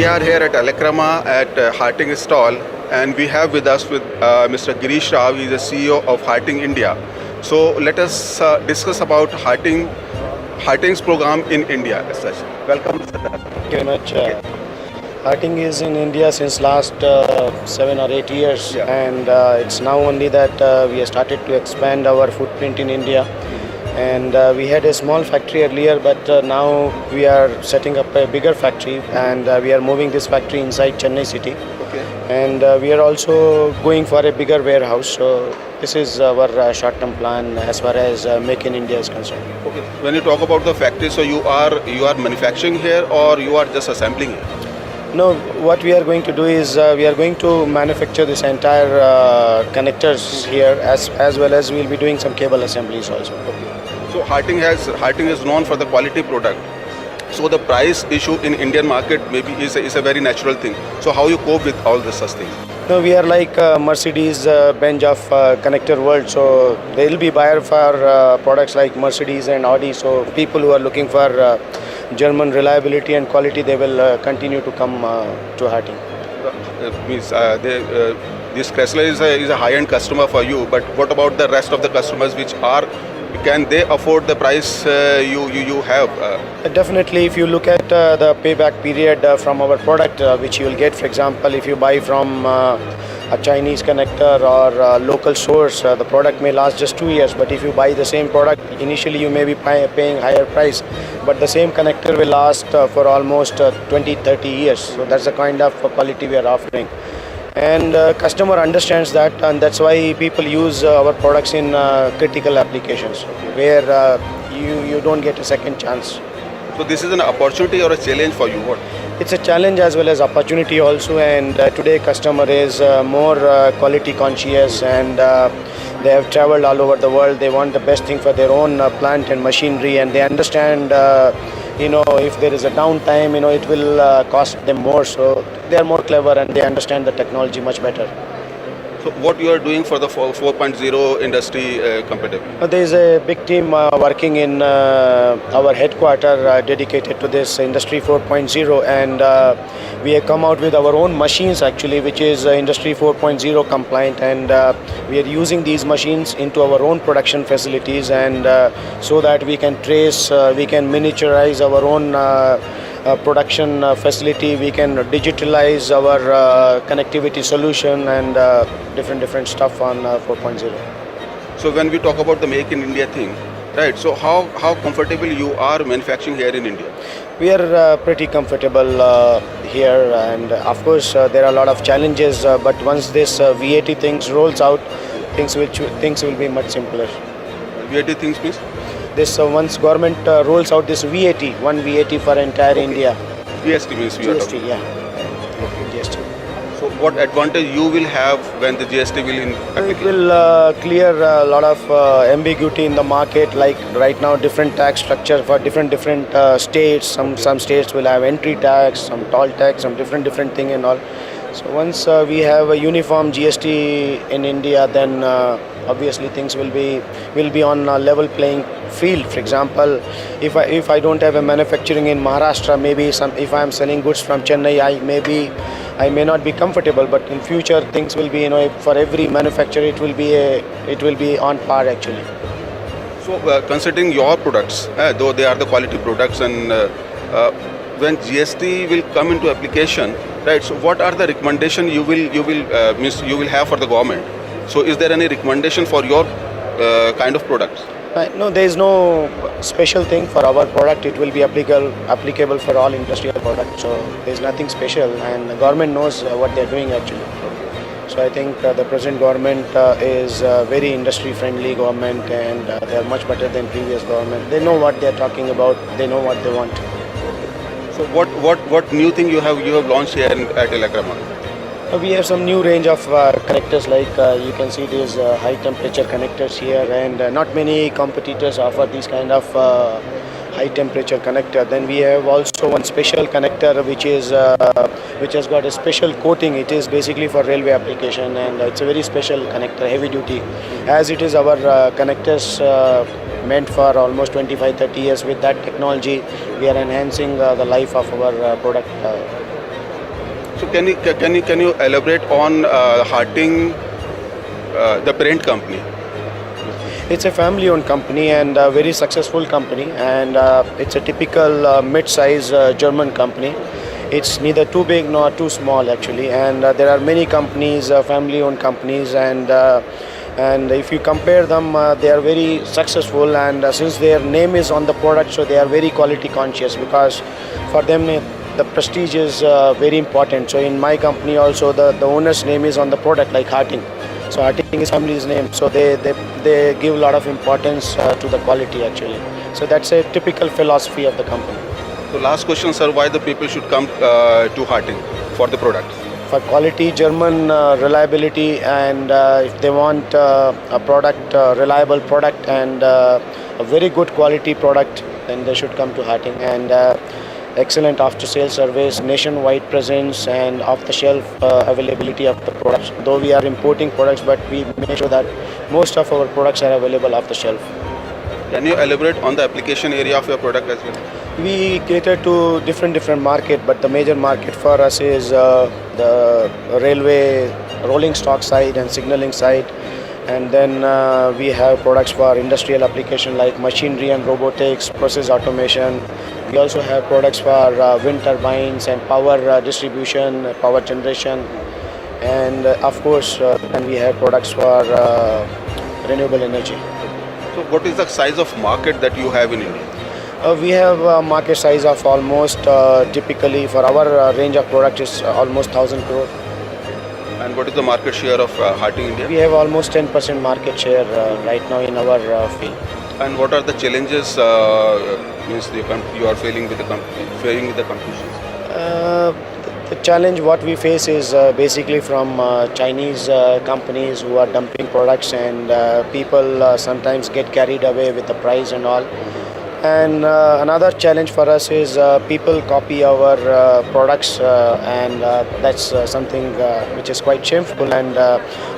we are here at Alakrama at Harting stall, and we have with us Mr. Mayur Shah. He is the CEO of Harting India. So let us discuss about Harting's program in India as such. Welcome, Mr. Thank you very much. Harting is in India since last 7 or 8 years, and it's now only that we have started to expand our footprint in India. And we had a small factory earlier, but now we are setting up a bigger factory, and we are moving this factory inside Chennai city. Okay. And we are also going for a bigger warehouse. So this is our short-term plan as far as Make in India is concerned. Okay. When you talk about the factory, so you are manufacturing here or you are just assembling here? No, what we are going to do is we are going to manufacture this entire connectors here, as well as we will be doing some cable assemblies also. Okay. So Harting is known for the quality product. So the price issue in Indian market maybe is a very natural thing. So how you cope with all this such things? No, we are like Mercedes Benz of connector world. So they will be buyer for products like Mercedes and Audi. So people who are looking for German reliability and quality, they will continue to come to Harting. This Chrysler is a high-end customer for you, but what about the rest of the customers which are, can they afford the price you have? Definitely, if you look at the payback period from our product, which you will get, for example, if you buy from a Chinese connector or a local source, the product may last just 2 years. But if you buy the same product, initially you may be paying higher price, but the same connector will last for almost 20-30 years. So that's the kind of quality we are offering. And customer understands that, and that's why people use our products in critical applications where you don't get a second chance. So this is an opportunity or a challenge for you? What? It's a challenge as well as opportunity also, and today customer is more quality conscious, and they have traveled all over the world. They want the best thing for their own plant and machinery, and they understand if there is a downtime, it will cost them more. So they are more clever and they understand the technology much better. So what you are doing for the 4.0 industry competitive? There is a big team working in our headquarter dedicated to this industry 4.0, and we have come out with our own machines actually, which is industry 4.0 compliant, and we are using these machines into our own production facilities, and so that we can trace, we can miniaturize our own production facility, we can digitalize our connectivity solution and different stuff on 4.0. So when we talk about the Make in India thing, right, so how comfortable you are manufacturing here in India? We are pretty comfortable here, and of course there are a lot of challenges, but once this VAT things rolls out, things will be much simpler. VAT things means? This once government rolls out this VAT, one VAT for entire India. GST means we are talking. GST, yeah. Okay, GST. So what advantage you will have when the GST will in application? It will clear a lot of ambiguity in the market. Like right now, different tax structure for different states. Some states will have entry tax, some toll tax, some different thing and all. So once we have a uniform GST in India, then obviously things will be on a level playing field. For example, if I don't have a manufacturing in Maharashtra, maybe if I am selling goods from Chennai, I may not be comfortable. But in future, things will be, for every manufacturer, it will be on par actually. So considering your products, though they are the quality products, and when GST will come into application, right? So what are the recommendations you will have for the government? So is there any recommendation for your kind of products? No, there is no special thing for our product. It will be applicable for all industrial products. So there is nothing special, and the government knows what they are doing actually. So I think the present government is very industry-friendly government, and they are much better than previous government. They know what they are talking about. They know what they want. So what new thing you have launched here at Alakrama? We have some new range of connectors, like you can see these high temperature connectors here, and not many competitors offer these kind of high temperature connector. Then we have also one special connector which has got a special coating. It is basically for railway application, and it's a very special connector, heavy duty, as it is our connectors meant for almost 25-30 years. With that technology, we are enhancing the life of our product. So can you elaborate on Harting, the parent company? It's a family-owned company and a very successful company, and it's a typical mid-size German company. It's neither too big nor too small actually, and there are many companies, family-owned companies, and if you compare them, they are very successful, and since their name is on the product, so they are very quality conscious, because for them the prestige is very important. So in my company also, the owner's name is on the product, like Harting. So Harting is family's name, so they give a lot of importance to the quality actually. So that's a typical philosophy of the company. So last question, sir, why the people should come to Harting for the product? For quality, German reliability, and if they want a product, reliable product, and a very good quality product, then they should come to Harting. And excellent after-sales service, nationwide presence, and off-the-shelf availability of the products. Though we are importing products, but we make sure that most of our products are available off the shelf. Can you elaborate on the application area of your product as well? We cater to different market, but the major market for us is the railway rolling stock side and signaling side. And then we have products for industrial application like machinery and robotics, process automation. We also have products for wind turbines and power distribution, power generation, and of course, and we have products for renewable energy. So what is the size of market that you have in India? We have a market size of almost, typically for our range of products is almost 1,000 crore. And what is the market share of Harting India? We have almost 10% market share right now in our field. And what are the challenges means you are facing with the competition? The challenge what we face is basically from Chinese companies who are dumping products, and people sometimes get carried away with the price and all. And another challenge for us is people copy our products, and that's something which is quite shameful. And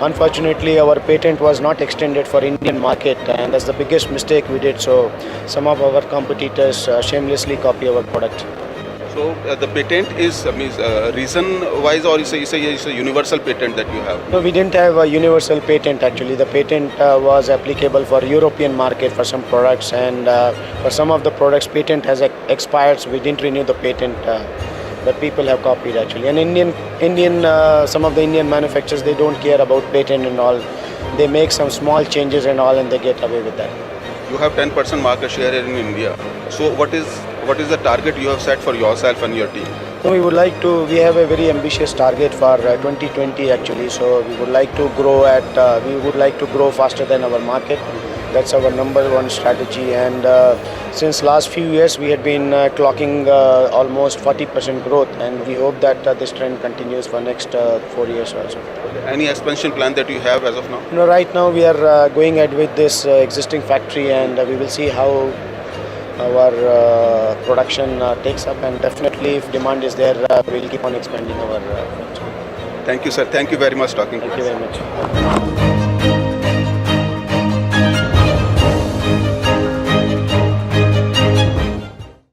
unfortunately, our patent was not extended for Indian market, and that's the biggest mistake we did. So some of our competitors shamelessly copy our product. So the patent is reason-wise, or is a universal patent that you have? No, we didn't have a universal patent actually. The patent was applicable for European market for some products, and for some of the products patent has expired, so we didn't renew the patent. But people have copied actually. And some of the Indian manufacturers, they don't care about patent and all. They make some small changes and all, and they get away with that. You have 10% market share in India. So what is the target you have set for yourself and your team? So we have a very ambitious target for 2020 actually. So we would like to grow faster than our market. That's our number one strategy. And since last few years, we had been clocking almost 40% growth, and we hope that this trend continues for next 4 years also. Any expansion plan that you have as of now? No, right now we are going ahead with this existing factory, and we will see how our production takes up, and definitely if demand is there, we'll keep on expanding our production. Thank you, sir. Thank you very much talking to us. Thank you very much.